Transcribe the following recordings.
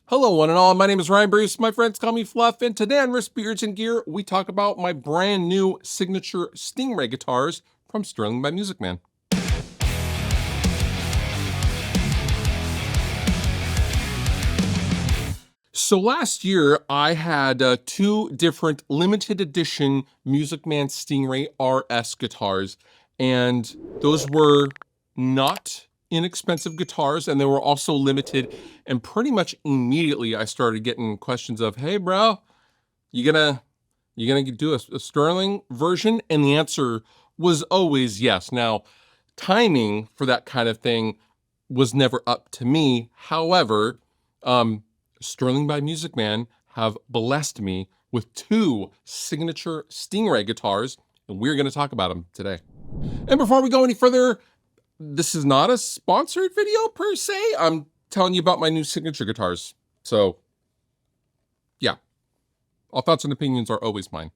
Hello, one and all. My name is Ryan Bruce. My friends call me Fluff, and today on Riffs, Beards, and Gear, we talk about my brand new signature Stingray guitars from Sterling by Music Man. So last year, I had two different limited edition Music Man Stingray RS guitars, and those were not inexpensive guitars, and they were also limited. And pretty much immediately, I started getting questions of, "Hey, bro, you gonna do a Sterling version?" And the answer was always yes. Now, timing for that kind of thing was never up to me. However, Sterling by Music Man have blessed me with two signature Stingray guitars, and we're going to talk about them today. And before we go any further, this is not a sponsored video per se. I'm telling you about my new signature guitars. So, yeah, all thoughts and opinions are always mine.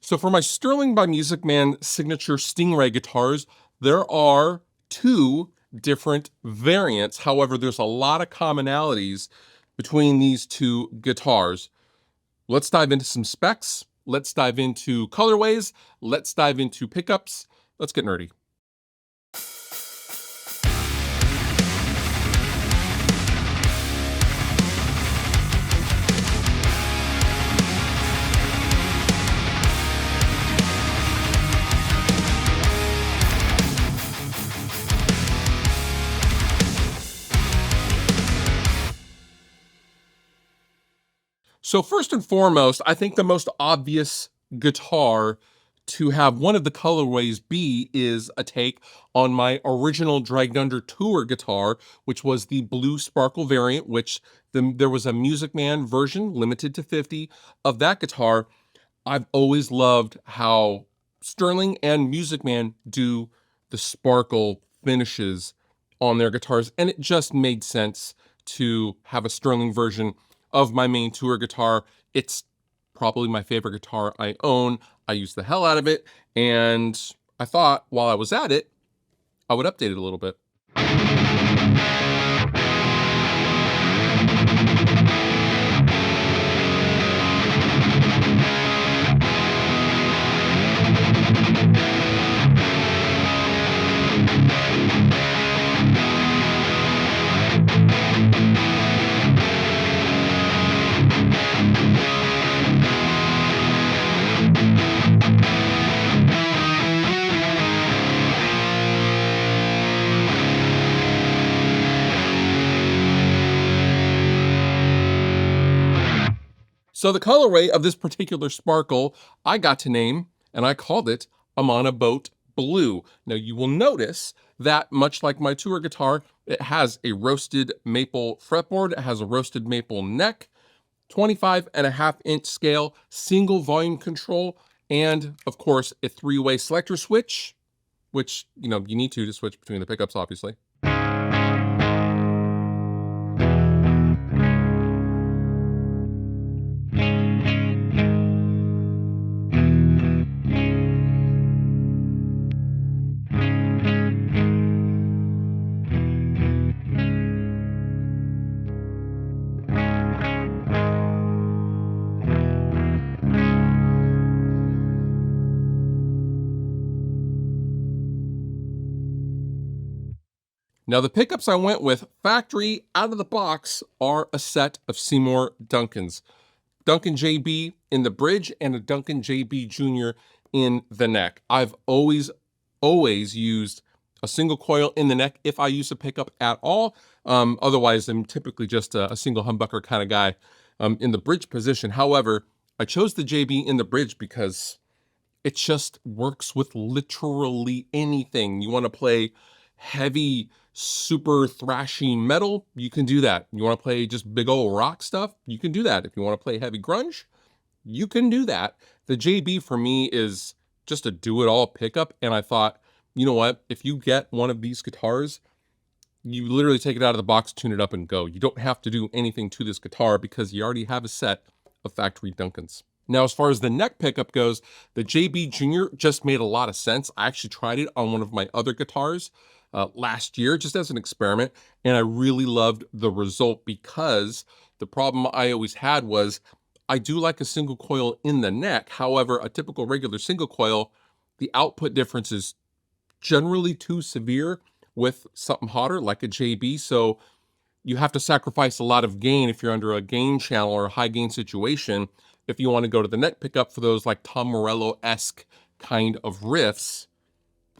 So for my Sterling by Music Man signature Stingray guitars, there are two different variants. However, there's a lot of commonalities between these two guitars. Let's dive into some specs. Let's dive into colorways. Let's dive into pickups. Let's get nerdy. So first and foremost, I think the most obvious guitar to have one of the colorways be is a take on my original Dragged Under Tour guitar, which was the blue sparkle variant, which there was a Music Man version, limited to 50, of that guitar. I've always loved how Sterling and Music Man do the sparkle finishes on their guitars, and it just made sense to have a Sterling version of my main tour guitar. It's probably my favorite guitar I own. I use the hell out of it, and I thought while I was at it, I would update it a little bit. So the colorway of this particular sparkle, I got to name, and I called it Amana Boat Blue. Now you will notice that much like my tour guitar, it has a roasted maple fretboard, it has a roasted maple neck, 25.5-inch scale, single volume control, and of course a 3-way selector switch, which, you need to switch between the pickups, obviously. Now the pickups I went with factory out of the box are a set of Seymour Duncans. Duncan JB in the bridge and a Duncan JB Jr. in the neck. I've always used a single coil in the neck if I use a pickup at all. Otherwise, I'm typically just a single humbucker kind of guy in the bridge position. However, I chose the JB in the bridge because it just works with literally anything. You want to play heavy, super thrashy metal, you can do that. You want to play just big old rock stuff, you can do that. If you want to play heavy grunge, you can do that. The JB for me is just a do-it-all pickup, and I thought, you know what? If you get one of these guitars, you literally take it out of the box, tune it up, and go. You don't have to do anything to this guitar because you already have a set of factory Duncans. Now, as far as the neck pickup goes, the JB Jr. just made a lot of sense. I actually tried it on one of my other guitars last year, just as an experiment, and I really loved the result because The problem I always had was I do like a single coil in the neck. However, a typical regular single coil, the output difference is generally too severe with something hotter like a JB. So you have to sacrifice a lot of gain if you're under a gain channel or a high gain situation. If you want to go to the neck pickup for those like Tom Morello-esque kind of riffs,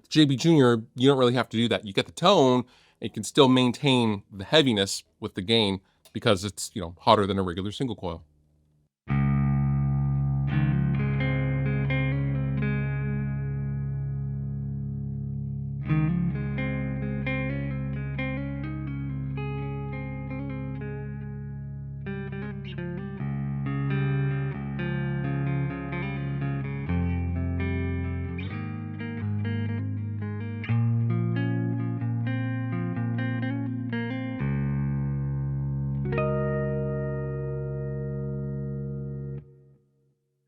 JB Jr., you don't really have to do that. You get the tone, and you can still maintain the heaviness with the gain because it's, hotter than a regular single coil.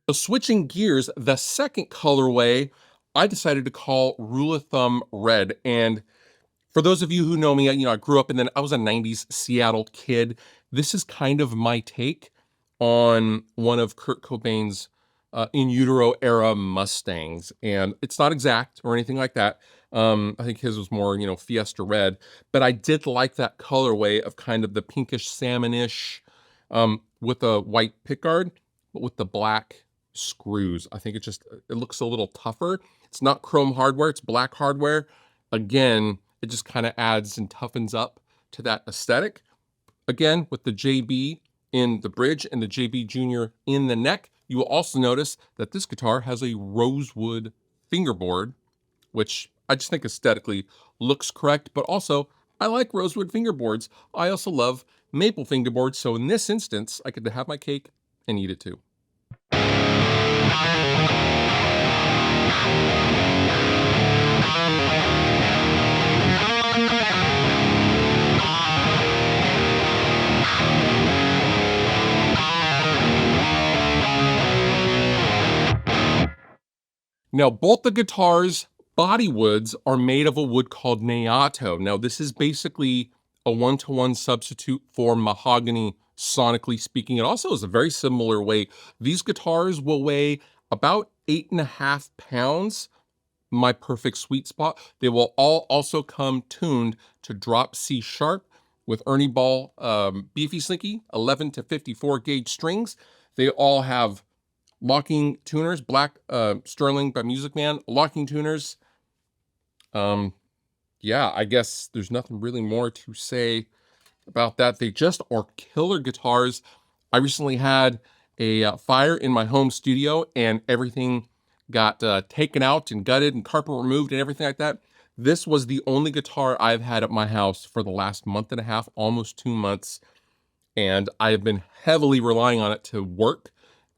So switching gears, the second colorway I decided to call Rula Thumb Red. And for those of you who know me, I grew up I was a 90s Seattle kid. This is kind of my take on one of Kurt Cobain's in utero era Mustangs. And it's not exact or anything like that. I think his was more, Fiesta Red. But I did like that colorway of kind of the pinkish salmonish with a white pickguard, but with the black screws. I think it looks a little tougher. It's not chrome hardware, it's black hardware. Again, it just kind of adds and toughens up to that aesthetic. Again, with the JB in the bridge and the JB Jr. in the neck, you will also notice that this guitar has a rosewood fingerboard, which I just think aesthetically looks correct, but also I like rosewood fingerboards. I also love maple fingerboards, so in this instance, I get to have my cake and eat it too. Now, both the guitar's body woods are made of a wood called Neato. Now, this is basically a one-to-one substitute for mahogany, sonically speaking. It also is a very similar weight. These guitars will weigh about 8.5 pounds, my perfect sweet spot. They will all also come tuned to drop C sharp with Ernie Ball Beefy Slinky, 11 to 54 gauge strings. They all have locking tuners, black Sterling by Music Man, locking tuners. Yeah, I guess there's nothing really more to say about that. They just are killer guitars. I recently had a fire in my home studio and everything got taken out and gutted and carpet removed and everything like that. This was the only guitar I've had at my house for the last month and a half, almost 2 months. And I have been heavily relying on it to work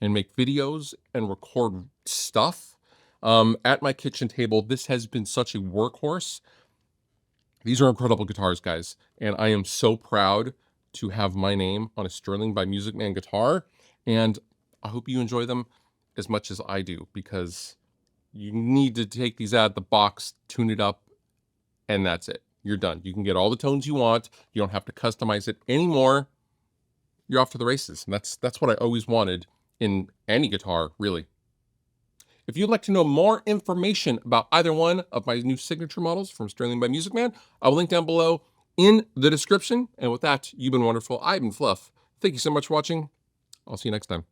and make videos and record stuff. At my kitchen table, this has been such a workhorse. These are incredible guitars, guys, and I am so proud to have my name on a Sterling by Music Man guitar, and I hope you enjoy them as much as I do, because you need to take these out of the box, tune it up, and that's it. You're done. You can get all the tones you want. You don't have to customize it anymore. You're off to the races, and that's what I always wanted in any guitar, really. If you'd like to know more information about either one of my new signature models from Sterling by Music Man, I will link down below in the description. And with that, you've been wonderful. I've been Fluff. Thank you so much for watching. I'll see you next time.